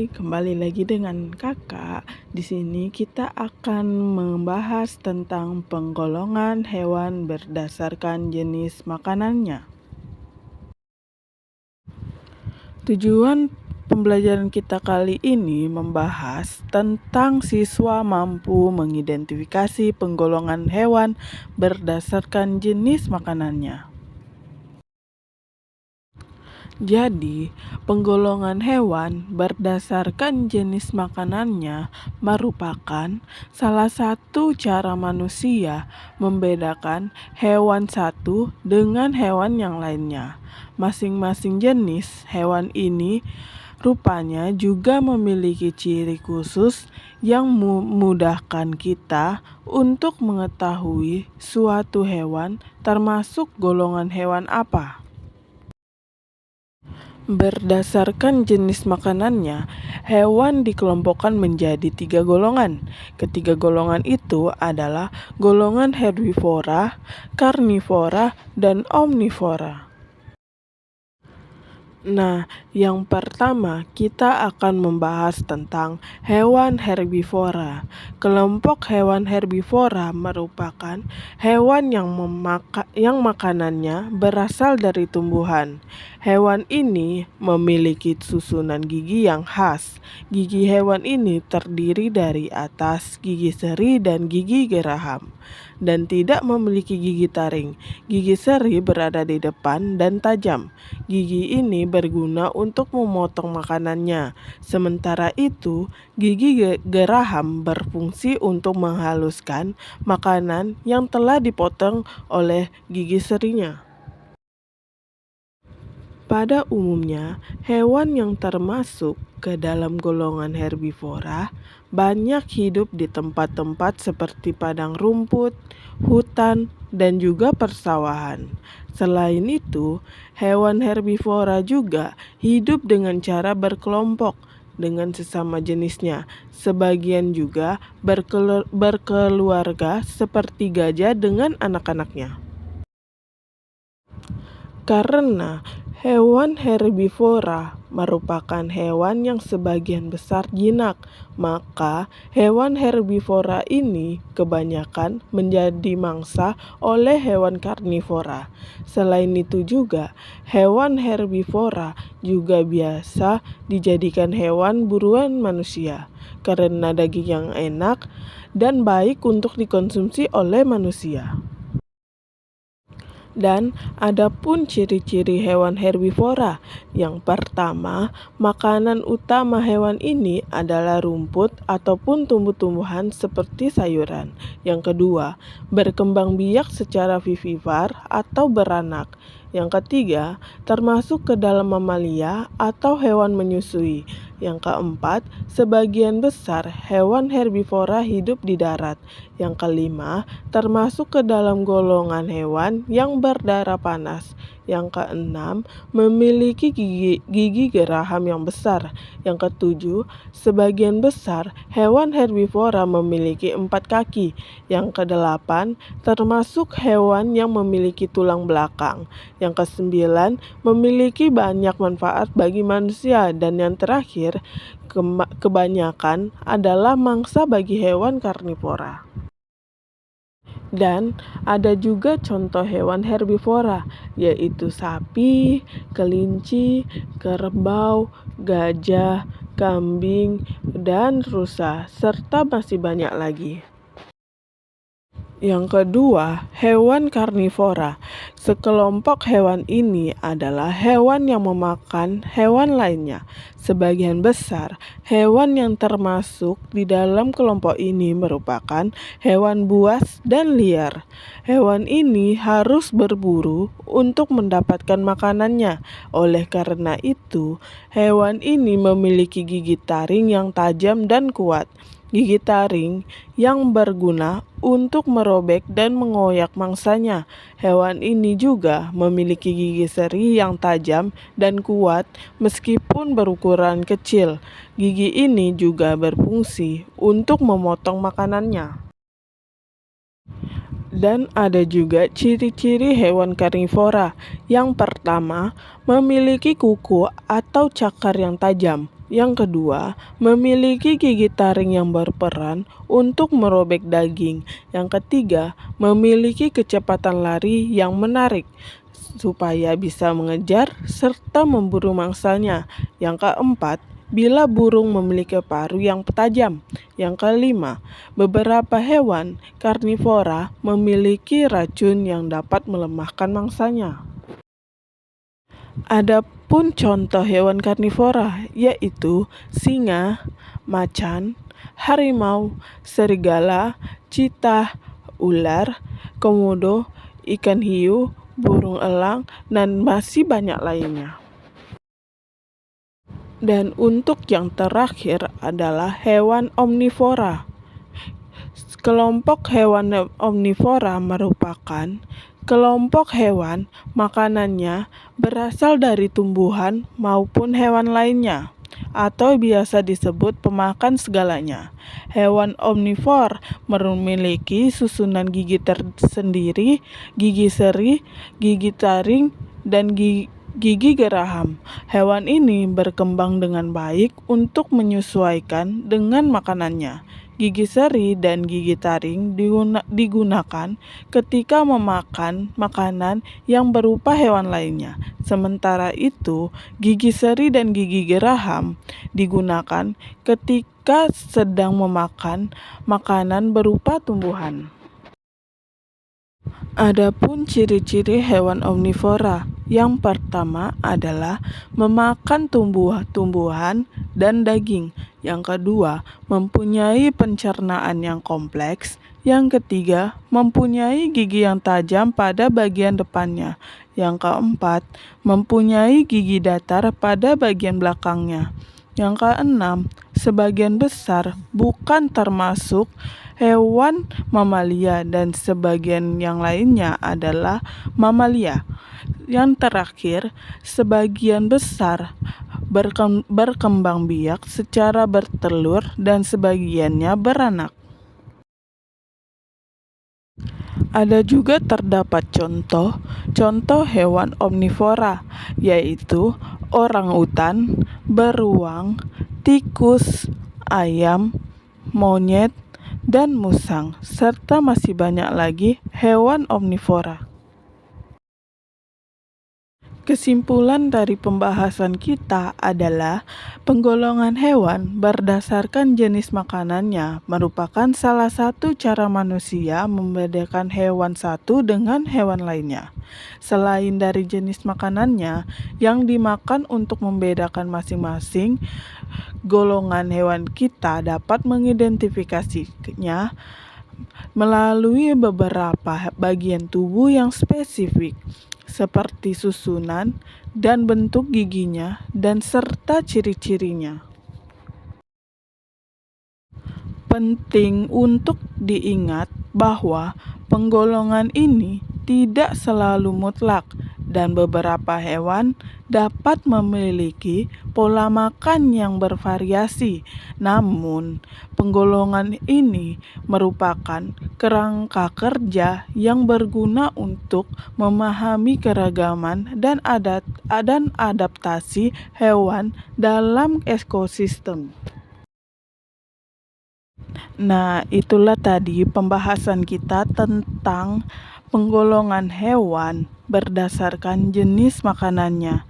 kembali lagi dengan Kakak. Di sini kita akan membahas tentang penggolongan hewan berdasarkan jenis makanannya. Tujuan pembelajaran kita kali ini membahas tentang siswa mampu mengidentifikasi penggolongan hewan berdasarkan jenis makanannya. Jadi, penggolongan hewan berdasarkan jenis makanannya merupakan salah satu cara manusia membedakan hewan satu dengan hewan yang lainnya. Masing-masing jenis hewan ini rupanya juga memiliki ciri khusus yang memudahkan kita untuk mengetahui suatu hewan termasuk golongan hewan apa. Berdasarkan jenis makanannya, hewan dikelompokkan menjadi 3 golongan. Ketiga golongan itu adalah golongan herbivora, karnivora, dan omnivora. Nah, yang pertama kita akan membahas tentang hewan herbivora. Kelompok hewan herbivora merupakan hewan yang makanannya berasal dari tumbuhan. Hewan ini memiliki susunan gigi yang khas. Gigi hewan ini terdiri dari atas gigi seri dan gigi geraham, dan tidak memiliki gigi taring. Gigi seri berada di depan dan tajam. Gigi ini berguna untuk memotong makanannya. Sementara itu, gigi geraham berfungsi untuk menghaluskan makanan yang telah dipotong oleh gigi serinya. Pada umumnya, hewan yang termasuk ke dalam golongan herbivora banyak hidup di tempat-tempat seperti padang rumput, hutan, dan juga persawahan. Selain itu, hewan herbivora juga hidup dengan cara berkelompok dengan sesama jenisnya. Sebagian juga berkeluarga seperti gajah dengan anak-anaknya. Karena hewan herbivora merupakan hewan yang sebagian besar jinak, maka hewan herbivora ini kebanyakan menjadi mangsa oleh hewan karnivora. Selain itu juga, hewan herbivora juga biasa dijadikan hewan buruan manusia karena daging yang enak dan baik untuk dikonsumsi oleh manusia. Dan adapun ciri-ciri hewan herbivora. Yang pertama, makanan utama hewan ini adalah rumput ataupun tumbuh-tumbuhan seperti sayuran. Yang kedua, berkembang biak secara vivipar atau beranak. Yang ketiga, termasuk ke dalam mamalia atau hewan menyusui. Yang keempat, sebagian besar hewan herbivora hidup di darat. Yang kelima, termasuk ke dalam golongan hewan yang berdarah panas. Yang keenam, memiliki gigi geraham yang besar. Yang ketujuh, sebagian besar hewan herbivora memiliki 4 kaki. Yang kedelapan, termasuk hewan yang memiliki tulang belakang. Yang kesembilan, memiliki banyak manfaat bagi manusia. Dan yang terakhir, kebanyakan adalah mangsa bagi hewan karnivora. Dan ada juga contoh hewan herbivora, yaitu sapi, kelinci, kerbau, gajah, kambing, dan rusa, serta masih banyak lagi. Yang kedua, hewan karnivora. Sekelompok hewan ini adalah hewan yang memakan hewan lainnya. Sebagian besar hewan yang termasuk di dalam kelompok ini merupakan hewan buas dan liar. Hewan ini harus berburu untuk mendapatkan makanannya. Oleh karena itu, hewan ini memiliki gigi taring yang tajam dan kuat. Gigi taring yang berguna untuk merobek dan mengoyak mangsanya. Hewan ini juga memiliki gigi seri yang tajam dan kuat meskipun berukuran kecil. Gigi ini juga berfungsi untuk memotong makanannya. Dan ada juga ciri-ciri hewan karnivora. Yang pertama, memiliki kuku atau cakar yang tajam. Yang kedua, memiliki gigi taring yang berperan untuk merobek daging. Yang ketiga, memiliki kecepatan lari yang menarik supaya bisa mengejar serta memburu mangsanya. Yang keempat, bila burung memiliki paruh yang tajam. Yang kelima, beberapa hewan karnivora memiliki racun yang dapat melemahkan mangsanya. Adapun contoh hewan karnivora yaitu singa, macan, harimau, serigala, citah, ular, komodo, ikan hiu, burung elang, dan masih banyak lainnya. Dan untuk yang terakhir adalah hewan omnivora. Kelompok hewan omnivora merupakan kelompok hewan makanannya berasal dari tumbuhan maupun hewan lainnya, atau biasa disebut pemakan segalanya. Hewan omnivor memiliki susunan gigi tersendiri, gigi seri, gigi taring, dan gigi geraham. Hewan ini berkembang dengan baik untuk menyesuaikan dengan makanannya. Gigi seri dan gigi taring digunakan ketika memakan makanan yang berupa hewan lainnya. Sementara itu, gigi seri dan gigi geraham digunakan ketika sedang memakan makanan berupa tumbuhan. Adapun ciri-ciri hewan omnivora, yang pertama adalah memakan tumbuhan dan daging. Yang kedua, mempunyai pencernaan yang kompleks. Yang ketiga, mempunyai gigi yang tajam pada bagian depannya. Yang keempat, mempunyai gigi datar pada bagian belakangnya. Yang keenam, sebagian besar bukan termasuk hewan mamalia dan sebagian yang lainnya adalah mamalia. Yang terakhir, sebagian besar berkembang biak secara bertelur dan sebagiannya beranak. Ada juga terdapat contoh hewan omnivora, yaitu orangutan, beruang, tikus, ayam, monyet, dan musang, serta masih banyak lagi hewan omnivora. Kesimpulan dari pembahasan kita adalah penggolongan hewan berdasarkan jenis makanannya merupakan salah satu cara manusia membedakan hewan satu dengan hewan lainnya. Selain dari jenis makanannya yang dimakan untuk membedakan masing-masing golongan hewan, kita dapat mengidentifikasinya melalui beberapa bagian tubuh yang spesifik, seperti susunan dan bentuk giginya dan serta ciri-cirinya. Penting untuk diingat bahwa penggolongan ini tidak selalu mutlak dan beberapa hewan dapat memiliki pola makan yang bervariasi. Namun, penggolongan ini merupakan kerangka kerja yang berguna untuk memahami keragaman dan adaptasi hewan dalam ekosistem. Nah, itulah tadi pembahasan kita tentang penggolongan hewan berdasarkan jenis makanannya.